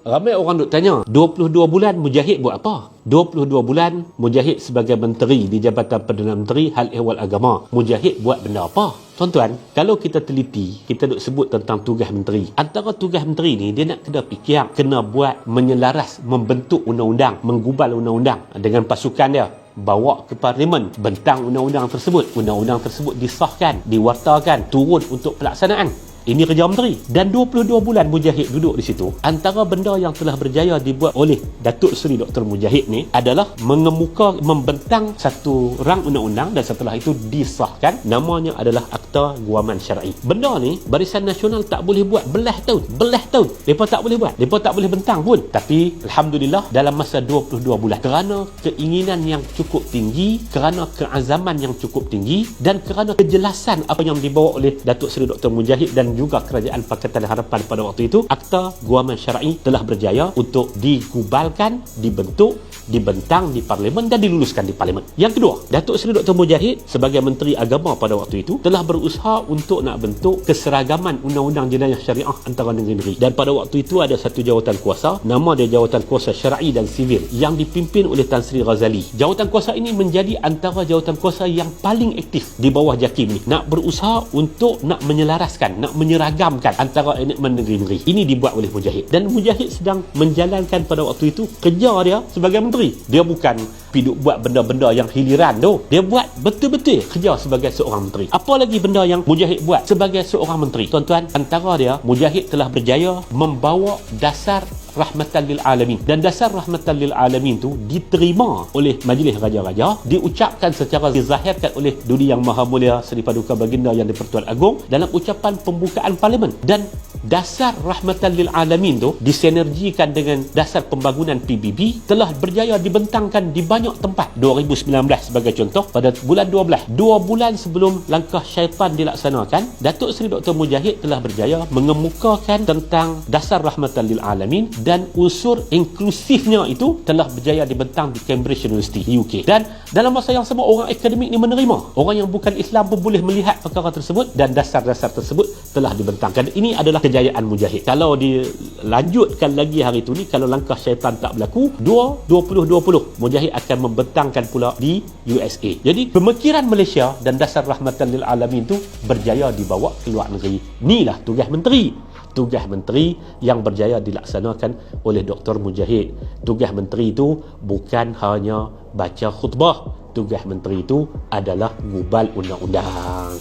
Ramai orang duk tanya, 22 bulan Mujahid buat apa? 22 bulan Mujahid sebagai menteri di Jabatan Perdana Menteri Hal Ehwal Agama. Mujahid buat benda apa? Tuan-tuan, kalau kita teliti, kita duk sebut tentang tugas menteri. Antara tugas menteri ni, dia nak kena fikir, kena buat menyelaras, membentuk undang-undang, menggubal undang-undang dengan pasukan dia. Bawa ke parlimen, bentang undang-undang tersebut. Undang-undang tersebut disahkan, diwartakan, turun untuk pelaksanaan. Ini kerja menteri. Dan 22 bulan Mujahid duduk di situ. Antara benda yang telah berjaya dibuat oleh Datuk Seri Dr. Mujahid ni adalah membentang satu rang undang-undang dan setelah itu disahkan. Namanya adalah Akta Guaman Syar'i. Benda ni Barisan Nasional tak boleh buat belah tahun. Mereka tak boleh buat. Mereka tak boleh bentang pun. Tapi Alhamdulillah dalam masa 22 bulan, kerana keinginan yang cukup tinggi, kerana keazaman yang cukup tinggi dan kerana kejelasan apa yang dibawa oleh Datuk Seri Dr. Mujahid dan juga Kerajaan Pakatan Harapan pada waktu itu, Akta Guaman Syar'i telah berjaya untuk digubalkan, dibentuk, dibentang di parlimen dan diluluskan di parlimen. Yang kedua, Datuk Seri Dr. Mujahid sebagai Menteri Agama pada waktu itu telah berusaha untuk nak bentuk keseragaman undang-undang jenayah syariah antara negeri-negeri. Dan pada waktu itu ada satu jawatan kuasa, nama dia Jawatan Kuasa Syar'i dan Sivil, yang dipimpin oleh Tan Sri Razali. Jawatan kuasa ini menjadi antara jawatan kuasa yang paling aktif di bawah JAKIM ni, nak berusaha untuk nak menyelaraskan, nak menyeragamkan antara enakmen negeri-negeri. Ini dibuat oleh Mujahid. Dan Mujahid sedang menjalankan pada waktu itu kerja dia sebagai menteri. Dia bukan duk buat benda-benda yang hiliran tu. Dia buat betul-betul kerja sebagai seorang menteri. Apa lagi benda yang Mujahid buat sebagai seorang menteri? Tuan-tuan, antara dia, Mujahid telah berjaya membawa dasar rahmatan lil alamin. Dan dasar rahmatan lil alamin tu diterima oleh Majlis Raja-Raja, diucapkan secara dizahirkan oleh Duli Yang Maha Mulia Seri Paduka Baginda Yang di-Pertuan Agong dalam ucapan pembukaan parlimen. Dan dasar rahmatan lil alamin tu disinergikan dengan dasar pembangunan PBB, telah berjaya dibentangkan di banyak tempat. 2019 sebagai contoh, pada bulan 12, 2 bulan sebelum langkah syaitan dilaksanakan, Datuk Seri Dr. Mujahid telah berjaya mengemukakan tentang dasar rahmatan lil alamin, dan unsur inklusifnya itu telah berjaya dibentang di Cambridge University di UK. Dan dalam masa yang sama, orang akademik ni menerima. Orang yang bukan Islam pun boleh melihat perkara tersebut, dan dasar-dasar tersebut telah dibentangkan. Ini adalah kejayaan Mujahid. Kalau dilanjutkan lagi hari itu ni, kalau langkah syaitan tak berlaku, 2020 Mujahid akan membentangkan pula di USA. Jadi pemikiran Malaysia dan dasar rahmatan lil alamin tu berjaya dibawa ke luar negeri. Inilah tugas menteri. Tugas menteri yang berjaya dilaksanakan oleh Dr. Mujahid. Tugas menteri itu bukan hanya baca khutbah. Tugas menteri itu adalah gubal undang-undang.